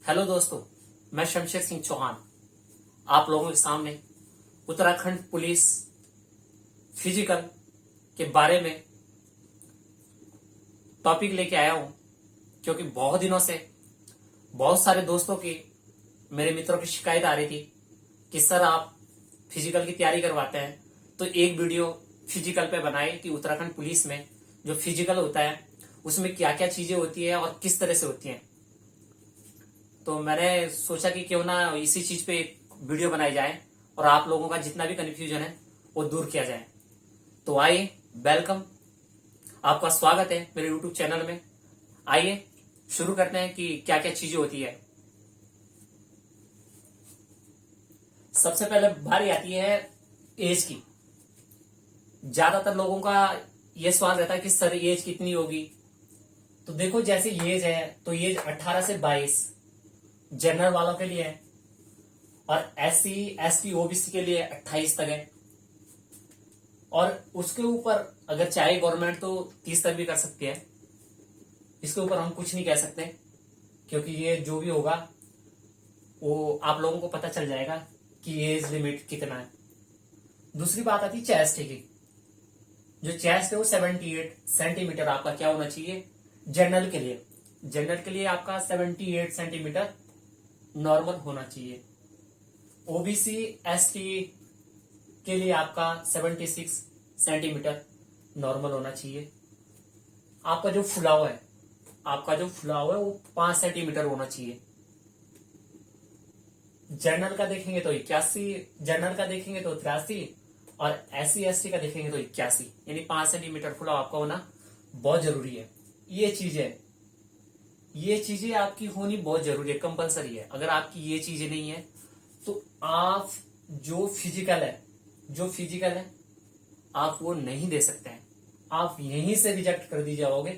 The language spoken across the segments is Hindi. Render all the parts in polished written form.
हेलो दोस्तों, मैं शमशेर सिंह चौहान आप लोगों के सामने उत्तराखंड पुलिस फिजिकल के बारे में टॉपिक लेके आया हूं, क्योंकि बहुत दिनों से बहुत सारे दोस्तों की, मेरे मित्रों की शिकायत आ रही थी कि सर आप फिजिकल की तैयारी करवाते हैं तो एक वीडियो फिजिकल पे बनाए कि उत्तराखंड पुलिस में जो फिजिकल होता है उसमें क्या क्या चीजें होती है और किस तरह से होती हैं। तो मैंने सोचा कि क्यों ना इसी चीज पे एक वीडियो बनाई जाए और आप लोगों का जितना भी कंफ्यूजन है वो दूर किया जाए। तो आइए, वेलकम, आपका स्वागत है मेरे यूट्यूब चैनल में। आइए शुरू करते हैं कि क्या क्या चीजें होती है। सबसे पहले बारी आती है एज की। ज्यादातर लोगों का यह सवाल रहता है कि सर एज कितनी होगी। तो देखो, जैसे एज है तो एज 18 से 22 जनरल वालों के लिए है और SC ST OBC के लिए 28 तक है। और उसके ऊपर अगर चाहे गवर्नमेंट तो 30 तक भी कर सकती है। इसके ऊपर हम कुछ नहीं कह सकते, क्योंकि ये जो भी होगा वो आप लोगों को पता चल जाएगा कि एज लिमिट कितना है। दूसरी बात आती है चेस्ट की। जो चेस्ट है वो 78 सेंटीमीटर आपका क्या होना चाहिए जनरल के लिए। जनरल के लिए आपका 78 सेंटीमीटर नॉर्मल होना चाहिए। OBC ST के लिए आपका 76 सेंटीमीटर नॉर्मल होना चाहिए। आपका जो फुलाव है वो 5 सेंटीमीटर होना चाहिए। जनरल का देखेंगे तो 81, जनरल का देखेंगे तो 83 और SC ST का देखेंगे तो 81, यानी 5 सेंटीमीटर फुलाव आपका होना बहुत जरूरी है। ये चीजें आपकी होनी बहुत जरूरी है, कंपलसरी है। अगर आपकी ये चीजें नहीं है तो आप जो फिजिकल है आप वो नहीं दे सकते हैं। आप यहीं से रिजेक्ट कर दी जाओगे।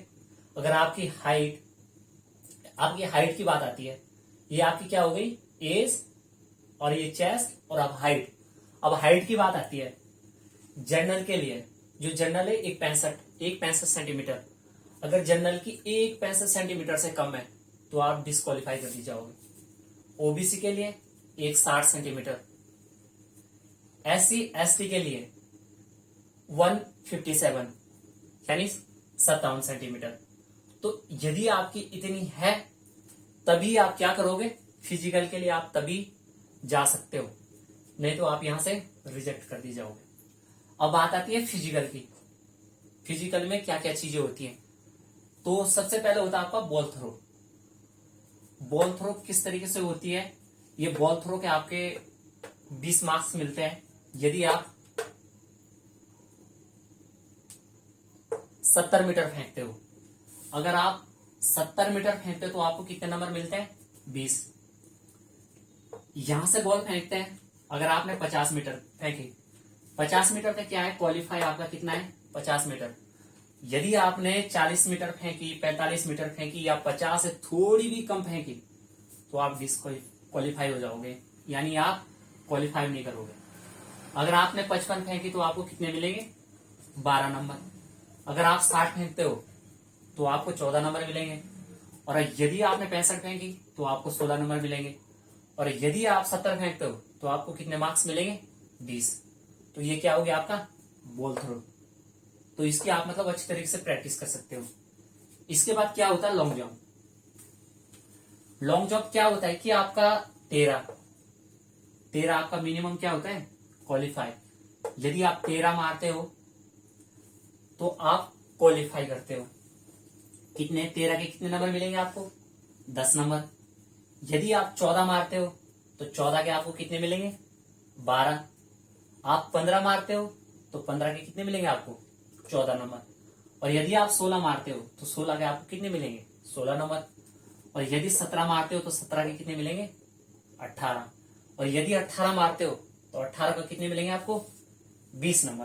अगर आपकी हाइट की बात आती है, ये आपकी क्या हो गई, एज और ये चेस्ट और अब हाइट। अब हाइट की बात आती है जनरल के लिए। जो जनरल है एक 65 सेंटीमीटर। अगर जनरल की 65 सेंटीमीटर से कम है तो आप डिस्क्वालीफाई कर दी जाओगे। OBC के लिए 60 सेंटीमीटर। SC ST के लिए 157 यानी 57 सेंटीमीटर। तो यदि आपकी इतनी है तभी आप क्या करोगे, फिजिकल के लिए आप तभी जा सकते हो, नहीं तो आप यहां से रिजेक्ट कर दी जाओगे। अब बात आती है फिजिकल की। फिजिकल में क्या क्या चीजें होती हैं। तो सबसे पहले होता है आपका बॉल थ्रो। बॉल थ्रो किस तरीके से होती है, ये बॉल थ्रो के आपके 20 मार्क्स मिलते हैं यदि आप 70 मीटर फेंकते हो। अगर आप 70 मीटर फेंकते हो तो आपको कितने नंबर मिलते हैं, 20। यहां से बॉल फेंकते हैं, अगर आपने 50 मीटर फेंकी, 50 मीटर का क्या है, क्वालिफाई आपका कितना है, 50 मीटर। यदि आपने 40 मीटर फेंकी, 45 मीटर फेंकी या 50 से थोड़ी भी कम फेंकी तो आप डिस्क्वालीफाई हो जाओगे, यानी आप क्वालिफाई नहीं करोगे। अगर आपने 55 फेंकी तो आपको कितने मिलेंगे, 12 नंबर। अगर आप 60 फेंकते हो तो आपको 14 नंबर मिलेंगे। और यदि आपने 65 फेंकी तो आपको 16 नंबर मिलेंगे। और यदि आप 70 फेंकते हो तो आपको कितने मार्क्स मिलेंगे, 20। तो ये क्या हो गया आपका बॉल थ्रो। तो इसकी आप मतलब अच्छी तरीके से प्रैक्टिस कर सकते हो। इसके बाद क्या होता है, लॉन्ग जंप। लॉन्ग जंप क्या होता है कि आपका 13 आपका मिनिमम क्या होता है, क्वालिफाई। यदि आप 13 मारते हो तो आप क्वालिफाई करते हो। कितने, 13 के कितने नंबर मिलेंगे आपको, 10 नंबर। यदि आप 14 मारते हो तो 14 के आपको कितने मिलेंगे, 12। आप 15 मारते हो तो 15 के कितने मिलेंगे आपको, 14 नंबर। और यदि आप 16 मारते हो तो 16 के आपको कितने मिलेंगे, 16 नंबर। और यदि 17 मारते हो तो 17 के कितने मिलेंगे, 18। और यदि 18 मारते हो तो 18 का कितने मिलेंगे आपको, 20 नंबर।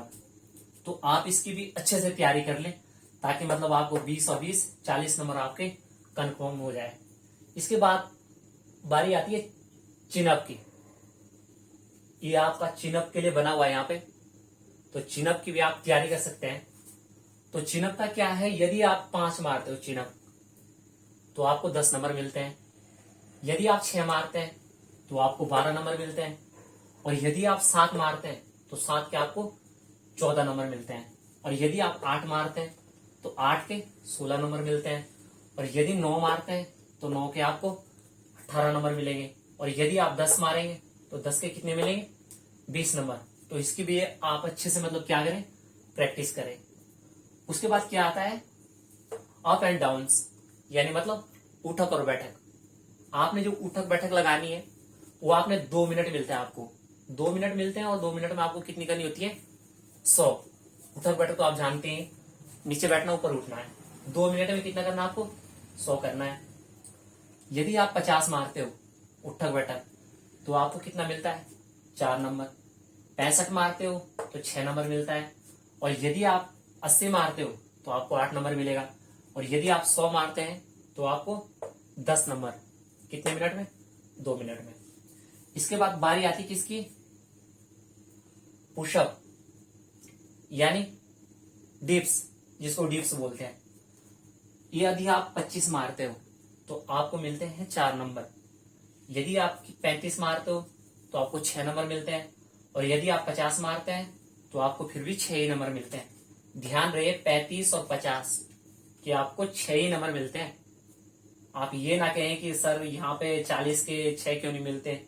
तो आप इसकी भी अच्छे से तैयारी कर लें, ताकि मतलब आपको 20 और 20 40 नंबर आपके कंफर्म हो जाए। इसके बाद बारी आती है चिनअप की। ये आपका चिनअप के लिए बना हुआ है यहाँ पे, तो चिनअप की भी आप तैयारी कर सकते हैं। तो चिनअप का क्या है, यदि आप 5 मारते हो चिनअप तो आपको 10 नंबर मिलते हैं। यदि आप 6 मारते हैं तो आपको 12 नंबर मिलते हैं, और यदि आप 7 मारते हैं तो 7 के आपको 14 नंबर मिलते हैं, और यदि आप 8 मारते हैं तो 8 के 16 नंबर मिलते हैं, और यदि 9 मारते हैं तो 9 के आपको 18 नंबर मिलेंगे, और यदि आप 10 मारेंगे तो 10 के कितने मिलेंगे? 20 नंबर। तो इसकी भी आप अच्छे से मतलब क्या करें, प्रैक्टिस करें। उसके बाद क्या आता है, अप एंड डाउन्स, यानी मतलब उठक और बैठक। आपने जो उठक बैठक लगानी है वो आपने 2 मिनट मिलते हैं आपको, 2 मिनट मिलते हैं, और 2 मिनट में आपको कितनी करनी होती है? 100। उठक बैठक तो आप जानते हैं, नीचे बैठना ऊपर उठना है। 2 मिनट में कितना करना है आपको? 100 करना है। यदि आप 50 मारते हो उठक बैठक तो आपको कितना मिलता है? 4 नंबर। 65 मारते हो तो 6 नंबर मिलता है, और यदि आप 80 मारते हो तो आपको 8 नंबर मिलेगा, और यदि आप 100 मारते हैं तो आपको 10 नंबर। कितने मिनट में? 2 मिनट में। इसके बाद बारी आती किसकी? पुशअप, यानी डिप्स, जिसको डिप्स बोलते हैं। यदि आप 25 मारते हो तो आपको मिलते हैं 4 नंबर। यदि आप 35 मारते हो तो आपको 6 नंबर मिलते हैं, और यदि आप 50 मारते हैं तो आपको फिर भी 6 ही नंबर मिलते हैं। ध्यान रहे 35 और 50 कि आपको 6 ही नंबर मिलते हैं। आप ये ना कहें कि सर यहाँ पे 40 के 6 क्यों नहीं मिलते।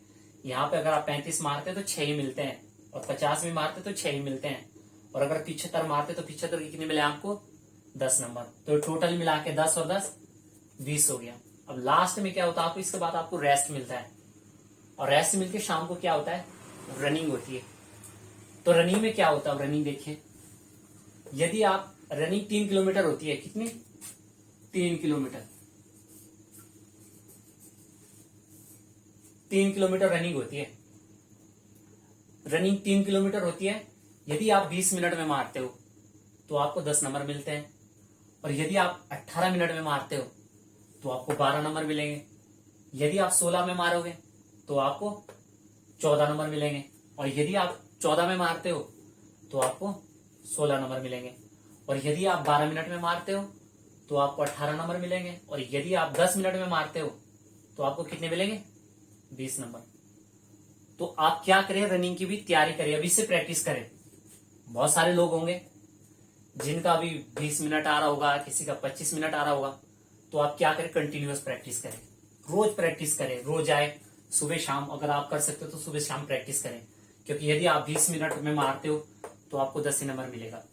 यहाँ पे अगर आप 35 मारते हैं तो 6 ही मिलते हैं, और 50 भी मारते तो 6 ही मिलते हैं, और अगर 75 मारते तो 75 के कितने मिले आपको? 10 नंबर। तो टोटल मिला के 10 और 10 20 हो गया। अब लास्ट में क्या होता है आपको? इसके बाद आपको रेस्ट मिलता है, और रेस्ट मिलके शाम को क्या होता है? रनिंग होती है। तो रनिंग में क्या होता है? रनिंग देखिए, यदि आप रनिंग 3 किलोमीटर होती है, कितनी? 3 किलोमीटर। 3 किलोमीटर रनिंग होती है। रनिंग 3 किलोमीटर होती है। यदि आप 20 मिनट में मारते हो तो आपको 10 नंबर मिलते हैं, और यदि आप 18 मिनट में मारते हो तो आपको 12 नंबर मिलेंगे। यदि आप 16 में मारोगे तो आपको 14 नंबर मिलेंगे, और यदि आप 14 में मारते हो तो आपको 16 नंबर मिलेंगे, और यदि आप 12 मिनट में मारते हो तो आपको 18 नंबर मिलेंगे, और यदि आप 10 मिनट में मारते हो तो आपको कितने मिलेंगे? 20 नंबर। तो आप क्या करें, रनिंग की भी तैयारी करें, अभी से प्रैक्टिस करें। बहुत सारे लोग होंगे जिनका अभी 20 मिनट आ रहा होगा, किसी का 25 मिनट आ रहा होगा। तो आप क्या करें, कंटिन्यूअस प्रैक्टिस करें, रोज प्रैक्टिस करें, रोज आए, सुबह शाम। अगर आप कर सकते हो तो सुबह शाम प्रैक्टिस करें, क्योंकि यदि आप 20 मिनट में मारते हो तो आपको 10 ही नंबर मिलेगा,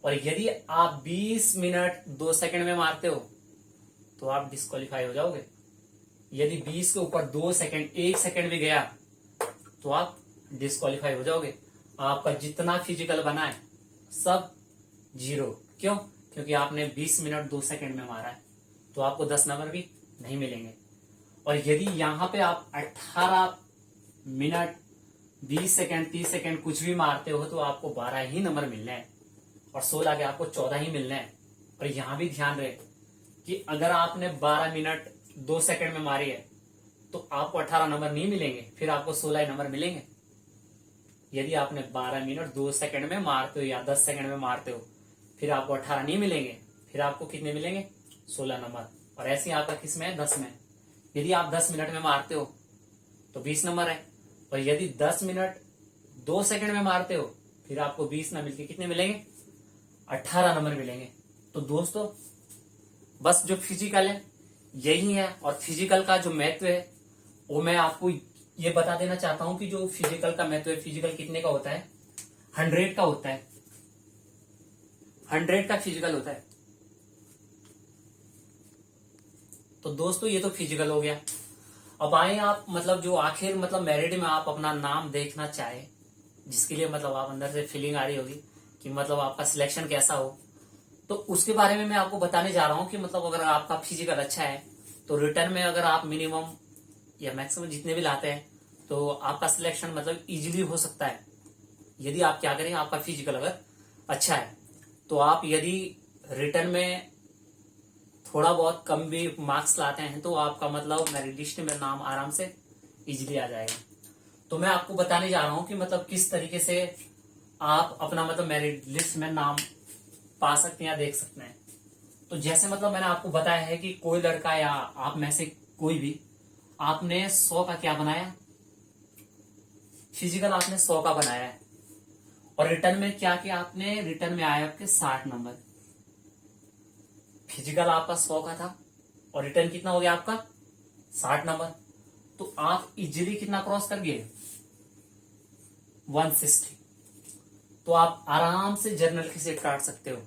और यदि आप 20 मिनट 2 सेकंड में मारते हो तो आप डिस्क्वालीफाई हो जाओगे। यदि 20 के ऊपर 2 सेकंड, 1 सेकंड भी गया तो आप डिस्क्वालीफाई हो जाओगे। आपका जितना फिजिकल बना है सब जीरो। क्यों? क्योंकि आपने 20 मिनट 2 सेकंड में मारा है, तो आपको 10 नंबर भी नहीं मिलेंगे। और यदि यहाँ पे आप 18 मिनट 20 सेकंड 30 सेकंड कुछ भी मारते हो तो आपको 12 ही नंबर मिलने हैं, और 16 के आपको 14 ही मिलने हैं। और यहाँ भी ध्यान रहे कि अगर आपने 12 मिनट 2 सेकंड में मारी है तो आपको 18 नंबर नहीं मिलेंगे, फिर आपको 16 नंबर मिलेंगे। यदि आपने 12 मिनट 2 सेकंड में मारते हो या 10 सेकंड में मारते हो फिर आपको 18 नहीं मिलेंगे, फिर आपको कितने मिलेंगे? 16 नंबर। और ऐसे ही आपका किस में है? 10 में। यदि आप 10 मिनट में मारते हो तो 20 नंबर है, और यदि 10 मिनट 2 सेकंड में मारते हो फिर आपको 20 ना मिलके कितने मिलेंगे? 18 नंबर मिलेंगे। तो दोस्तों बस जो फिजिकल है यही है, और फिजिकल का जो महत्व है वो मैं आपको ये बता देना चाहता हूं कि जो फिजिकल का महत्व है, फिजिकल कितने का होता है? 100 का होता है। 100 का फिजिकल होता है। तो दोस्तों ये तो फिजिकल हो गया। अब आए आप मतलब जो आखिर मतलब मेरिट में आप अपना नाम देखना चाहे, जिसके लिए मतलब आप अंदर से फीलिंग आ रही होगी कि मतलब आपका सिलेक्शन कैसा हो, तो उसके बारे में मैं आपको बताने जा रहा हूं कि मतलब अगर आपका फिजिकल अच्छा है तो रिटर्न में अगर आप मिनिमम या मैक्सिमम जितने भी लाते हैं तो आपका सिलेक्शन मतलब इजीली हो सकता है। यदि आप क्या करें, आपका फिजिकल अगर अच्छा है तो आप यदि रिटर्न में थोड़ा बहुत कम भी मार्क्स लाते हैं तो आपका मतलब मेरिट लिस्ट में नाम आराम से इजीली आ जाएगा। तो मैं आपको बताने जा रहा हूं कि मतलब किस तरीके से आप अपना मतलब मेरिट लिस्ट में नाम पा सकते हैं या देख सकते हैं। तो जैसे मतलब मैंने आपको बताया है कि कोई लड़का या आप में से कोई भी आपने 100 का क्या बनाया, फिजिकल आपने 100 का बनाया है, और रिटर्न में क्या किया आपने, रिटर्न में आया आपके 60 नंबर। फिजिकल आपका 100 का था और रिटर्न कितना हो गया आपका 60 नंबर। तो आप इजीली कितना क्रॉस कर गए, 160। तो आप आराम से जर्नल की सीट काट सकते हो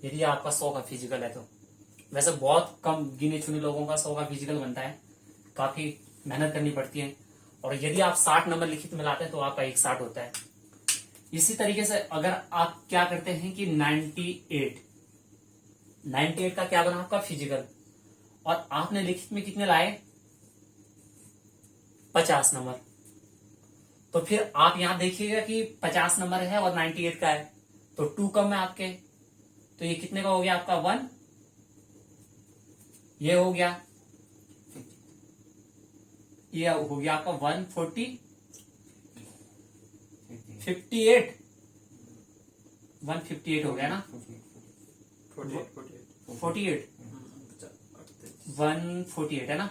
यदि आपका 100 का फिजिकल है तो। वैसे बहुत कम गिने चुने लोगों का 100 का फिजिकल बनता है, काफी मेहनत करनी पड़ती है। और यदि आप 60 नंबर लिखित में लाते हैं तो आपका 160 होता है। इसी तरीके से अगर आप क्या करते हैं कि 98 का क्या बना आपका फिजिकल, और आपने लिखित में कितने लाए, 50 नंबर। तो फिर आप यहां देखिएगा कि 50 नंबर है और 98 का है, तो 2 कम है आपके, तो ये कितने का हो गया आपका 1, ये हो गया, ये हो गया आपका 158, 158 हो गया ना, 48, 148 है ना,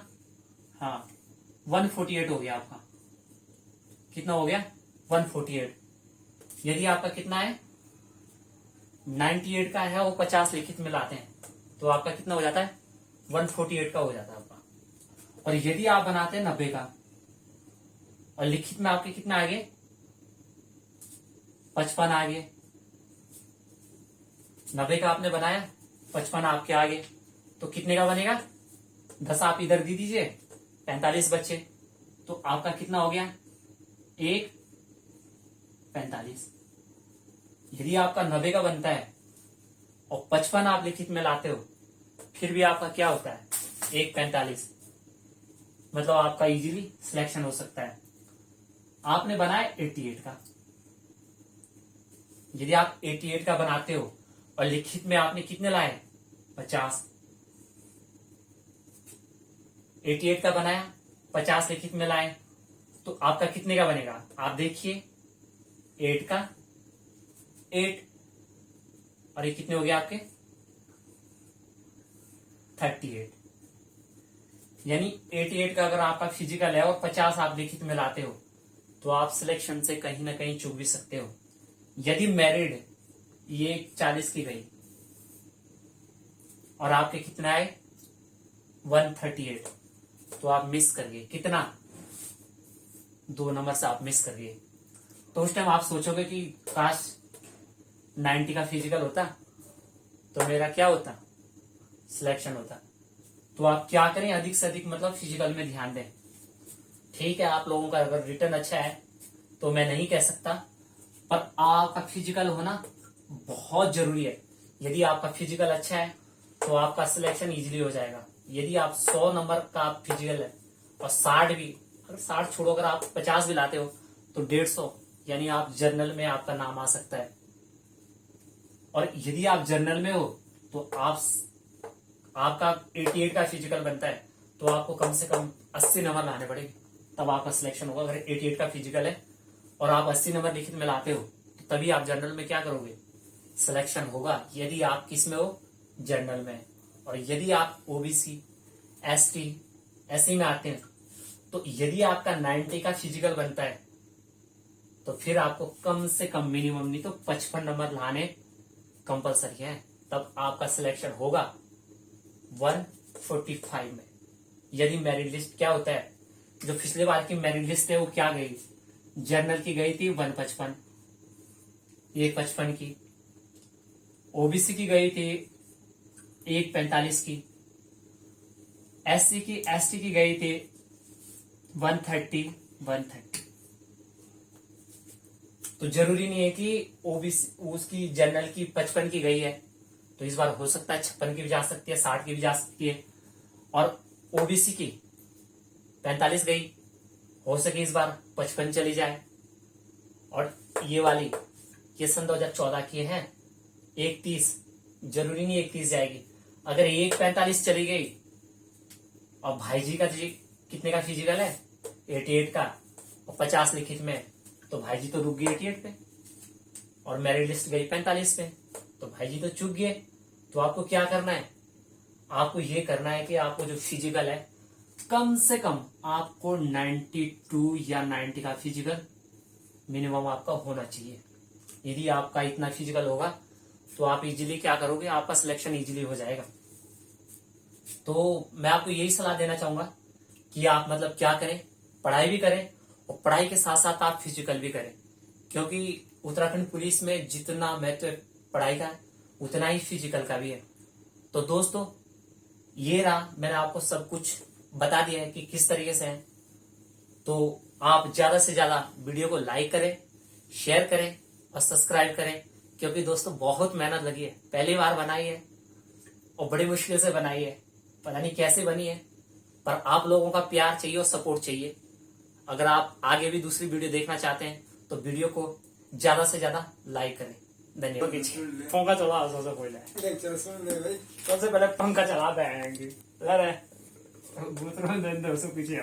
हाँ 148 हो गया आपका। कितना हो गया 148। यदि आपका कितना है 98 का है, वो 50 लिखित में लाते हैं तो आपका कितना हो जाता है 148 का हो जाता है आपका। और यदि आप बनाते हैं 90 का और लिखित में आपके कितना आ गए 55 आ गए, 90 का आपने बनाया 55 आपके आ गए, तो कितने का बनेगा, 10 आप इधर दे दीजिए, 45 बच्चे, तो आपका कितना हो गया 145। यदि आपका 90 का बनता है और 55 आप लिखित में लाते हो, फिर भी आपका क्या होता है 145, मतलब आपका इजीली सिलेक्शन हो सकता है। आपने बनाया 88 का, यदि आप 88 का बनाते हो और लिखित में आपने कितने लाए 50, 88 का बनाया 50 लिखित में लाए, तो आपका कितने का बनेगा, आप देखिए 8 का 8, और ये कितने हो गए आपके 38। यानी 88 का अगर आपका फिजिकल है और 50 आप लिखित में लाते हो तो आप सिलेक्शन से कहीं ना कहीं चूक भी सकते हो। यदि मैरिड ये 40 की गई और आपके कितना है 138, तो आप मिस कर गए, कितना 2 नंबर से आप मिस कर गए। तो उस टाइम आप सोचोगे कि काश 90 का फिजिकल होता तो मेरा क्या होता, सिलेक्शन होता। तो आप क्या करें, अधिक से अधिक मतलब फिजिकल में ध्यान दें। ठीक है, आप लोगों का अगर रिटर्न अच्छा है तो मैं नहीं कह सकता, पर आपका फिजिकल होना बहुत जरूरी है। यदि आपका फिजिकल अच्छा है तो आपका सिलेक्शन इजीली हो जाएगा। यदि आप 100 नंबर का आप फिजिकल है और 60 भी, अगर 60 छोड़ो, अगर आप 50 भी लाते हो तो 150, यानी आप जर्नल में आपका नाम आ सकता है। और यदि आप जर्नल में हो तो आपका 88 का फिजिकल बनता है तो आपको कम से कम 80 नंबर लाने पड़ेंगे, तब आपका सिलेक्शन होगा। अगर 88 का फिजिकल है और आप 80 नंबर लिखित में लाते हो तो तभी आप जर्नल में क्या करोगे, सिलेक्शन होगा। यदि आप किस में हो, जर्नल में। और यदि आप ओबीसी एसटी एससी में आते हैं तो यदि आपका 90 का फिजिकल बनता है तो फिर आपको कम से कम मिनिमम नहीं तो 55 नंबर लाने कंपलसरी है, तब आपका सिलेक्शन होगा 145 में। यदि मेरिट लिस्ट क्या होता है, जो पिछले बार की मेरिट लिस्ट है वो क्या गई, जर्नल की गई थी 155, 155 की, ओबीसी की गई थी 145 की, एससी की एसटी की गई थी 130। तो जरूरी नहीं है कि ओबीसी उसकी जनरल की 55 की गई है तो इस बार हो सकता है 56 की भी जा सकती है, 60 की भी जा सकती है। और ओबीसी की 45 गई, हो सके इस बार 55 चली जाए। और ये वाली ये सन 2014 की है 130, जरूरी नहीं 130 जाएगी। अगर 145 चली गई और भाई जी का जी कितने का फिजिकल है 88 का और 50 लिखित में, तो भाई जी तो रुक गए 88 पे और मेरिट लिस्ट गई 45 पे, तो भाई जी तो चूक गए। तो आपको क्या करना है, आपको ये करना है कि आपको जो फिजिकल है कम से कम आपको 92 या 90 का फिजिकल मिनिमम आपका होना चाहिए। यदि आपका इतना फिजिकल होगा तो आप इजीली क्या करोगे, आपका सिलेक्शन इजीली हो जाएगा। तो मैं आपको यही सलाह देना चाहूंगा कि आप मतलब क्या करें, पढ़ाई भी करें और पढ़ाई के साथ साथ आप फिजिकल भी करें, क्योंकि उत्तराखंड पुलिस में जितना महत्व पढ़ाई का है उतना ही फिजिकल का भी है। तो दोस्तों ये रहा, मैंने आपको सब कुछ बता दिया है कि किस तरीके से है। तो आप ज्यादा से ज्यादा वीडियो को लाइक करें, शेयर करें और सब्सक्राइब करें, क्योंकि दोस्तों बहुत मेहनत लगी है, पहली बार बनाई है और बड़ी मुश्किल से बनाई है, पता नहीं कैसे बनी है, पर आप लोगों का प्यार चाहिए और सपोर्ट चाहिए। अगर आप आगे भी दूसरी वीडियो देखना चाहते हैं तो वीडियो को ज्यादा से ज्यादा लाइक करें। धन्यवाद। पंखा चला सबसे पहले पंखा चला देंगे। पीछे है